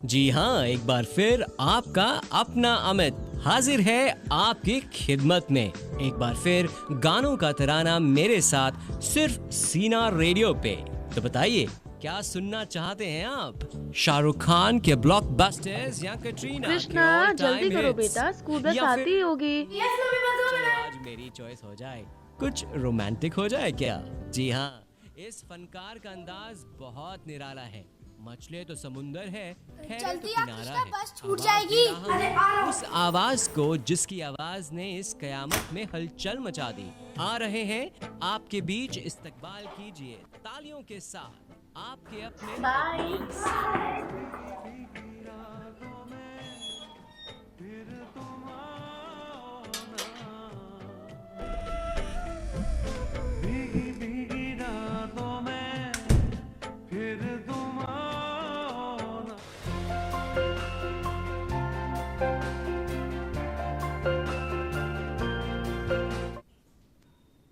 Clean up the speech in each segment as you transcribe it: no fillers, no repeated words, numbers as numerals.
जी हाँ, एक बार फिर आपका अपना अमित हाजिर है आपकी खिदमत में। एक बार फिर गानों का तराना मेरे साथ सिर्फ सीना रेडियो पे। तो बताइए, क्या सुनना चाहते हैं आप? शाहरुख खान के ब्लॉकबस्टर्स या कटरीना के कृष्णा, ऑल जल्दी टाइम करो हिट्स, बेटा, स्कूल बस या आती फिर ही होगी। चलो आज मेरी चॉइस हो जाए, कुछ रोमांटिक हो जाए क्या? जी हाँ, इस फनकार का अंदाज बहुत निराला है। मछली तो समुंदर है, ठहरे तो जल्दी आ किनारा कृष्णा, है। बस छूट आवाज दे जाएगी। रहा अरे आ रहा हूँ हूँ। उस आवाज को जिसकी आवाज ने इस कयामत में हलचल मचा दी। आ रहे हैं आपके बीच, इस्तकबाल कीजिए तालियों के साथ आपके अपने बाय। अदनान सैनी।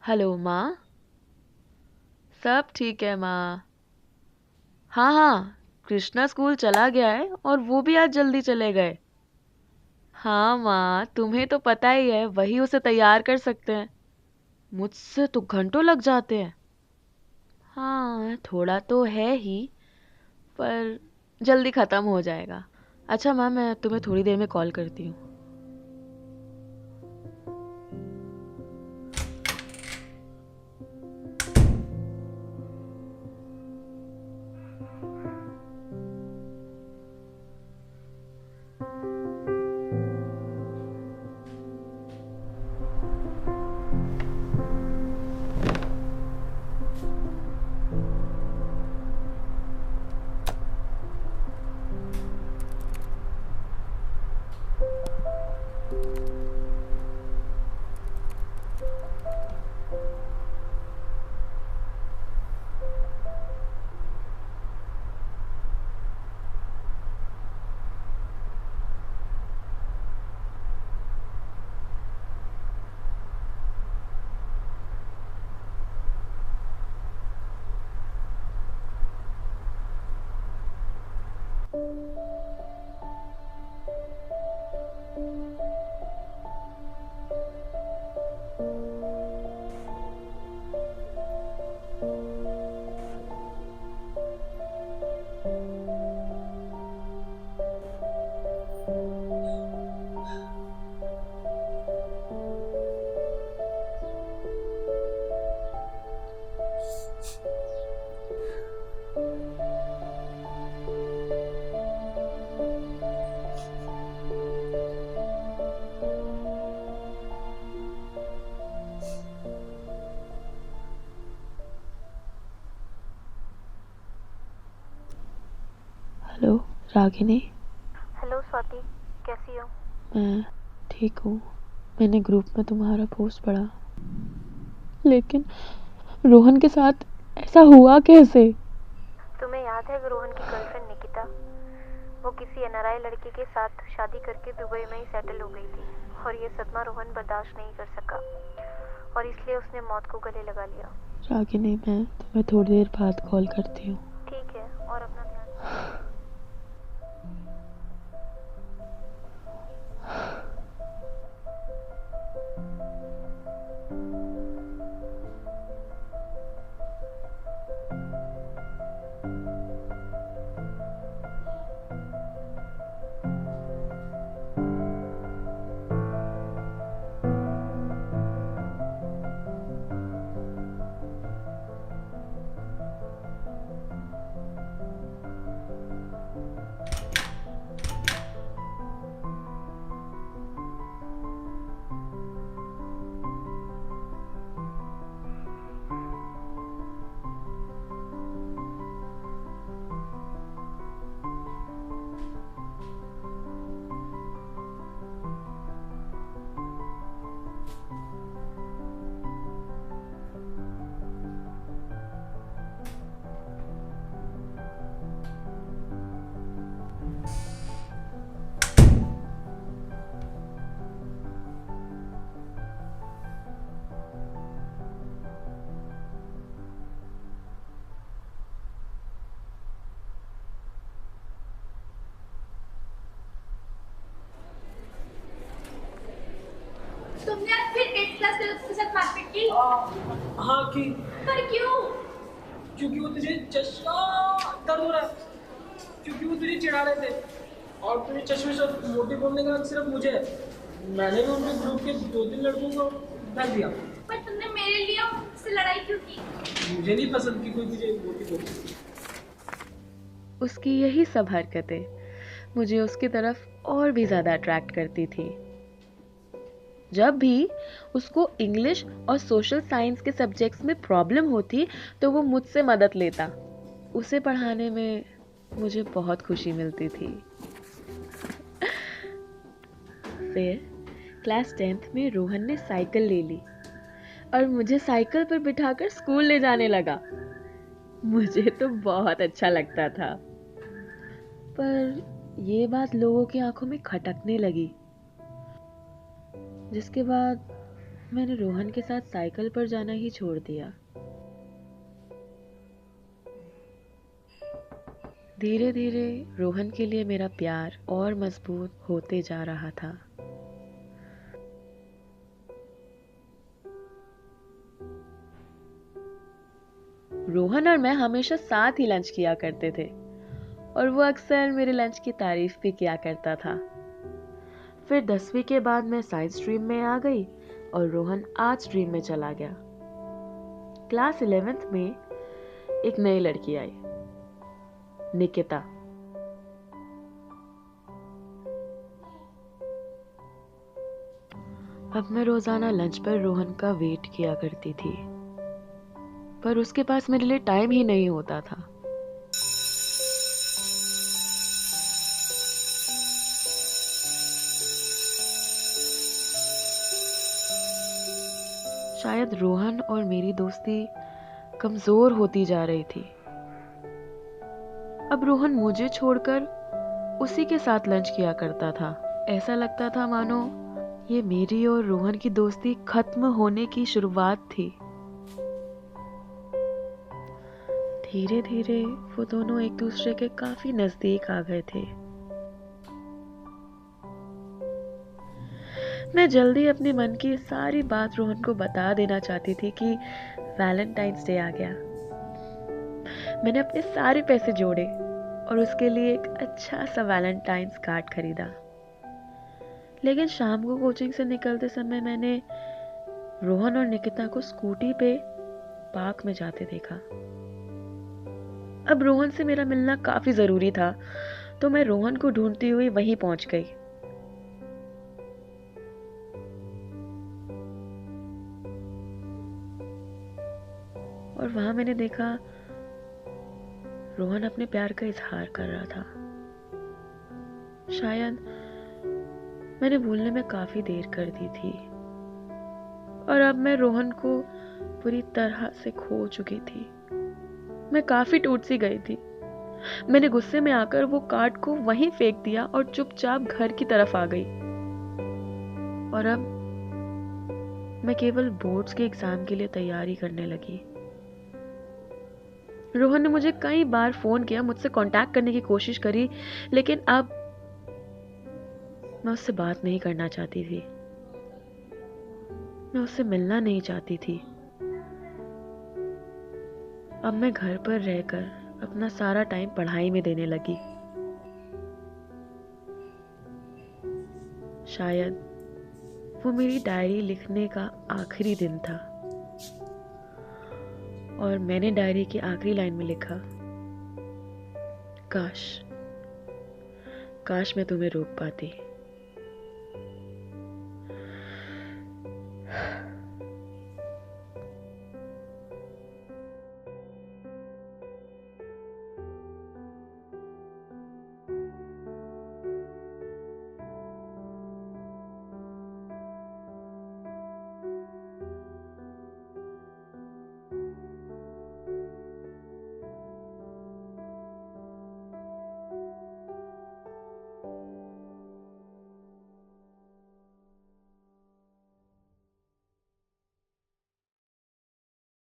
हेलो माँ। सब ठीक है माँ। हाँ हाँ, कृष्णा स्कूल चला गया है और वो भी आज जल्दी चले गए। हाँ माँ, तुम्हें तो पता ही है, वही उसे तैयार कर सकते हैं। मुझसे तो घंटों लग जाते हैं। हाँ, थोड़ा तो है ही, पर जल्दी ख़त्म हो जाएगा। अच्छा माँ, मैं तुम्हें थोड़ी देर में कॉल करती हूँ। हेलो रागिनी। हेलो स्वाति, कैसी हो? मैं ठीक हूँ। मैंने ग्रुप में तुम्हारा पोस्ट पढ़ा, लेकिन रोहन के साथ ऐसा हुआ कैसे? तुम्हें याद है रोहन की गर्लफ्रेंड निकिता? वो किसी एनआरआई लड़के के साथ शादी करके दुबई में ही सेटल हो गई थी और ये सदमा रोहन बर्दाश्त नहीं कर सका और इसलिए उसने मौत को गले लगा लिया। रागिनी, मैं तुम्हें थोड़ी देर बाद कॉल करती हूँ। ठीक है, और अपना ध्यान रखना। आज तक उसके साथ मारपीट की? हाँ की। पर क्यों? क्योंकि वो तुझे दर्द हो रहा है, क्योंकि वो तुझे चिढ़ा रहे थे और तुझे चश्मे से मोटी बोलने का हक सिर्फ मुझे है। मैंने भी उनके ग्रुप के 2-3 लड़कों को फेंक दिया। पर तुमने मेरे लिए उससे लड़ाई क्यों की? मुझे नहीं पसंद कि कोई तुझे मोटी बोले। उसकी यही सब हरकतें मुझे उसकी तरफ और भी ज़्यादा अट्रैक्ट करती थी। जब भी उसको इंग्लिश और सोशल साइंस के सब्जेक्ट्स में प्रॉब्लम होती तो वो मुझसे मदद लेता। उसे पढ़ाने में मुझे बहुत खुशी मिलती थी। फिर क्लास 10th में रोहन ने साइकिल ले ली और मुझे साइकिल पर बिठाकर स्कूल ले जाने लगा। मुझे तो बहुत अच्छा लगता था, पर ये बात लोगों की आंखों में खटकने लगी, जिसके बाद मैंने रोहन के साथ साइकिल पर जाना ही छोड़ दिया। धीरे धीरे रोहन के लिए मेरा प्यार और मजबूत होते जा रहा था। रोहन और मैं हमेशा साथ ही लंच किया करते थे और वो अक्सर मेरे लंच की तारीफ भी किया करता था। फिर 10वीं के बाद मैं साइंस स्ट्रीम में आ गई और रोहन आर्ट स्ट्रीम में चला गया। क्लास 11th में एक नई लड़की आई, निकिता। अब मैं रोजाना लंच पर रोहन का वेट किया करती थी, पर उसके पास मेरे लिए टाइम ही नहीं होता था। शायद रोहन और मेरी दोस्ती कमजोर होती जा रही थी। अब रोहन मुझे छोड़कर उसी के साथ लंच किया करता था। ऐसा लगता था मानो ये मेरी और रोहन की दोस्ती खत्म होने की शुरुआत थी। धीरे धीरे वो दोनों एक दूसरे के काफी नजदीक आ गए थे। मैं जल्दी अपने मन की सारी बात रोहन को बता देना चाहती थी कि वैलेंटाइंस डे आ गया। मैंने अपने सारे पैसे जोड़े और उसके लिए एक अच्छा सा वैलेंटाइंस कार्ड खरीदा। लेकिन शाम को कोचिंग से निकलते समय मैंने रोहन और निकिता को स्कूटी पे पार्क में जाते देखा। अब रोहन से मेरा मिलना काफी जरूरी था, तो मैं रोहन को ढूंढती हुई वहीं पहुंच गई। और वहां मैंने देखा रोहन अपने प्यार का इजहार कर रहा था। शायद मैंने भूलने में काफी देर कर दी थी और अब मैं रोहन को पूरी तरह से खो चुकी थी। मैं काफी टूट सी गई थी। मैंने गुस्से में आकर वो कार्ड को वहीं फेंक दिया और चुपचाप घर की तरफ आ गई। और अब मैं केवल बोर्ड्स के एग्जाम के लिए तैयारी करने लगी। रोहन ने मुझे कई बार फोन किया, मुझसे कांटेक्ट करने की कोशिश करी, लेकिन अब मैं उससे बात नहीं करना चाहती थी। मैं उससे मिलना नहीं चाहती थी। अब मैं घर पर रहकर अपना सारा टाइम पढ़ाई में देने लगी। शायद वो मेरी डायरी लिखने का आखिरी दिन था और मैंने डायरी की आखिरी लाइन में लिखा, काश मैं तुम्हें रोक पाती।